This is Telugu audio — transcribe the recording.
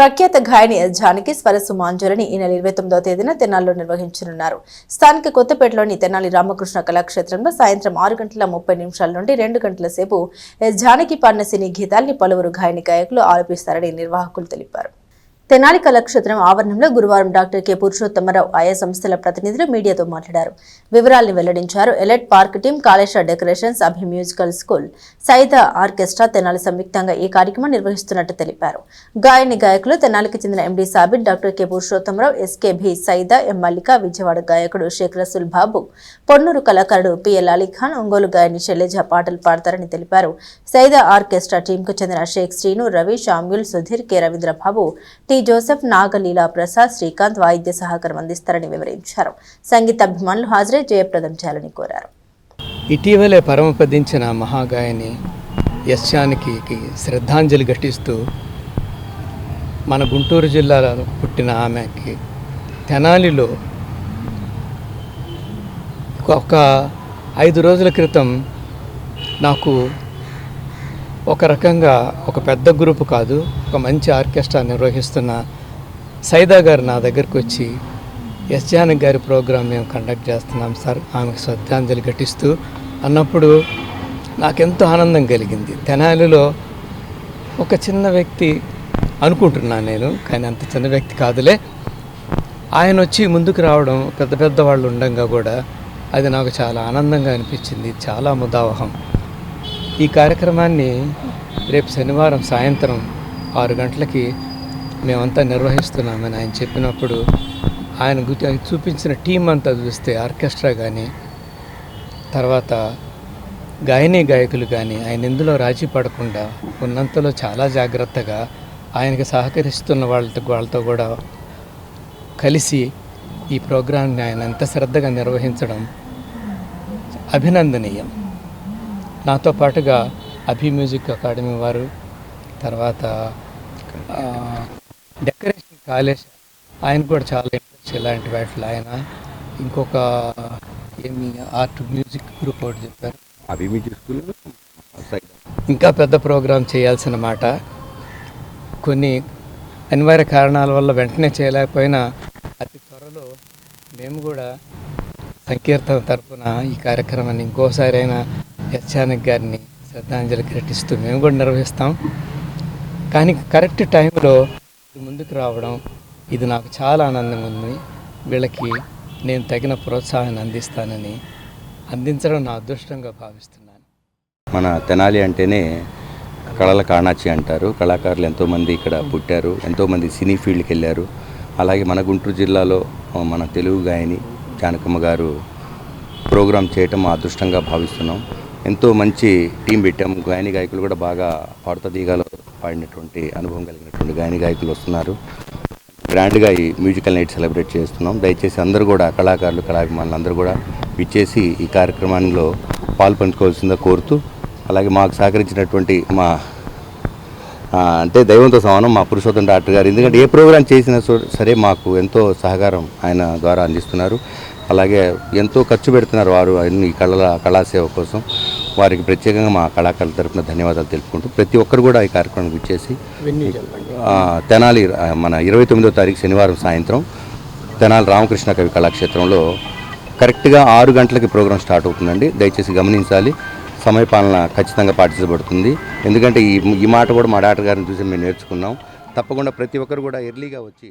ప్రఖ్యాత గాయని ఎస్ జానకి స్వరసుమాంజలిని ఈ నెల 29వ తేదీన తెనాలిలో నిర్వహించనున్నారు. స్థానిక కొత్తపేటలోని తెనాలి రామకృష్ణ కళాక్షేత్రంలో సాయంత్రం 6:30 నుండి 2 గంటల సేపు ఎస్ జానకి పాడిన సినీ గీతాల్ని పలువురు గాయని గాయకులు ఆలపిస్తారని నిర్వాహకులు తెలిపారు. తెనాలి కళాక్షేత్రం ఆవరణంలో గురువారం డాక్టర్ కె పురుషోత్తమరావు ఆయా సంస్థల ప్రతినిధులు మీడియాతో మాట్లాడారు. వివరాలను వెల్లడించారు. Elite park team, Kaleshwara decorations, Abhi musical school, Saida orchestra Tenali సంయుక్తంగా ఈ కార్యక్రమం నిర్వహిస్తున్నట్టు తెలిపారు. గాయని గాయకులు తెనాలికి చెందిన MD Sabir, doctor K Purushottamarao, SKB Saida, M Mallika, Vijayawada గాయకుడు షేక్ రసూల్ బాబు, పొన్నూరు కళాకారుడు పిఎల్ అలీఖాన్, ఒంగోలు గాయని శైలజ పాటలు పాడతారని తెలిపారు. సైదా ఆర్కెస్ట్రా టీంకు చెందిన Sheikh Srinu, Ravi, Samuel, Sudheer, K Ravindrababu, T Joseph, Nagaleela Prasad, Srikanth వాయిద్య సహకారం అందిస్తారని వివరించారు. సంగీత అభిమానులు హాజరై జయప్రదం చేయాలని కోరారు. ఇటీవలే పరమపదించిన మహాగాయని ఎస్ జానకి శ్రద్ధాంజలి ఘటిస్తూ మన గుంటూరు జిల్లాలో పుట్టిన ఆమెకి తెనాలిలో ఒక 5 రోజుల క్రితం నాకు ఒక రకంగా ఒక పెద్ద గ్రూపు కాదు, ఒక మంచి ఆర్కెస్ట్రా నిర్వహిస్తున్న సైదా గారు నా దగ్గరికి వచ్చి ఎస్ జానకి గారి ప్రోగ్రాం మేము కండక్ట్ చేస్తున్నాం సార్, ఆమెకు శ్రద్ధాంజలి ఘటిస్తూ అన్నప్పుడు నాకెంతో ఆనందం కలిగింది. తెనాలిలో ఒక చిన్న వ్యక్తి అనుకుంటున్నాను నేను, కానీ అంత చిన్న వ్యక్తి కాదులే, ఆయన వచ్చి ముందుకు రావడం, పెద్ద పెద్ద వాళ్ళు ఉండగా కూడా అది నాకు చాలా ఆనందంగా అనిపించింది. చాలా ముదావహం. ఈ కార్యక్రమాన్ని రేపు శనివారం సాయంత్రం 6 గంటలకి మేమంతా నిర్వహిస్తున్నామని ఆయన చెప్పినప్పుడు ఆయన చూపించిన టీం అంతా చూస్తే ఆర్కెస్ట్రా కానీ తర్వాత గాయని గాయకులు కానీ ఆయన ఇందులో రాజీ పడకుండా ఉన్నంతలో చాలా జాగ్రత్తగా ఆయనకి సహకరిస్తున్న వాళ్ళతో కూడా కలిసి ఈ ప్రోగ్రాంని ఆయన ఎంత శ్రద్ధగా నిర్వహించడం అభినందనీయం. నాతో పాటుగా అభి మ్యూజిక్ అకాడమీ వారు, తర్వాత డెకరేషన్ కాలేజ్ ఆయన కూడా చాలా ఇంట్రెస్ట్ ఇలాంటి వాటిలో ఆయన ఇంకొక ఏమి ఆర్ట్ మ్యూజిక్ గ్రూప్ ఒకటి చెప్పారు. అభి మ్యూజిక్ స్కూల్ ఇంకా పెద్ద ప్రోగ్రాం చేయాల్సిన మాట. కొన్ని అనివార్య కారణాల వల్ల వెంటనే చేయలేకపోయినా అతి త్వరలో మేము కూడా సంకీర్తన తరఫున ఈ కార్యక్రమాన్ని ఇంకోసారి అయినా ఎస్ జానకి గారిని శ్రద్ధాంజలి ఘటిస్తూ మేము కూడా నిర్వహిస్తాం. కానీ కరెక్ట్ టైంలో ముందుకు రావడం ఇది నాకు చాలా ఆనందంగా ఉంది. వీళ్ళకి నేను తగిన ప్రోత్సాహాన్ని అందించడం నా అదృష్టంగా భావిస్తున్నాను. మన తెనాలి అంటేనే కళల కాణాచి అంటారు. కళాకారులు ఎంతోమంది ఇక్కడ పుట్టారు, ఎంతోమంది సినీ ఫీల్డ్కి వెళ్ళారు. అలాగే మన గుంటూరు జిల్లాలో మన తెలుగు గాయని జానకమ్మ గారు ప్రోగ్రాం చేయటం మా అదృష్టంగా భావిస్తున్నాం. ఎంతో మంచి టీం పెట్టాము. గాయని గాయకులు కూడా బాగా పాడుతా తీగలో పాడినటువంటి అనుభవం కలిగినటువంటి గాయని గాయకులు వస్తున్నారు. గ్రాండ్గా ఈ మ్యూజికల్ నైట్ సెలబ్రేట్ చేస్తున్నాం. దయచేసి అందరూ కూడా కళాకారులు, కళాభిమానులు అందరూ కూడా విచ్చేసి ఈ కార్యక్రమంలో పాల్పంచుకోవాల్సిందిగా కోరుతూ, అలాగే మాకు సహకరించినటువంటి మా అంటే దైవంతో సమానం మా పురుషోత్తమ డాక్టర్ గారు, ఎందుకంటే ఏ ప్రోగ్రాం చేసినా సరే మాకు ఎంతో సహకారం ఆయన ద్వారా అందిస్తున్నారు. అలాగే ఎంతో ఖర్చు పెడుతున్నారు వారు అన్ని కళాసేవ కోసం. వారికి ప్రత్యేకంగా మా కళాకారుల తరఫున ధన్యవాదాలు తెలుపుకుంటూ ప్రతి ఒక్కరు కూడా ఈ కార్యక్రమానికి విచ్చేసి తెనాలి మన 29వ తారీఖు శనివారం సాయంత్రం తెనాలి రామకృష్ణ కవి కళాక్షేత్రంలో కరెక్ట్గా 6 గంటలకి ప్రోగ్రాం స్టార్ట్ అవుతుందండి. దయచేసి గమనించాలి. సమయపాలన ఖచ్చితంగా పాటించబడుతుంది. ఎందుకంటే ఈ మాట కూడా మా డాక్టర్ గారిని చూసి మేము నేర్చుకున్నాం. తప్పకుండా ప్రతి ఒక్కరు కూడా ఎర్లీగా వచ్చి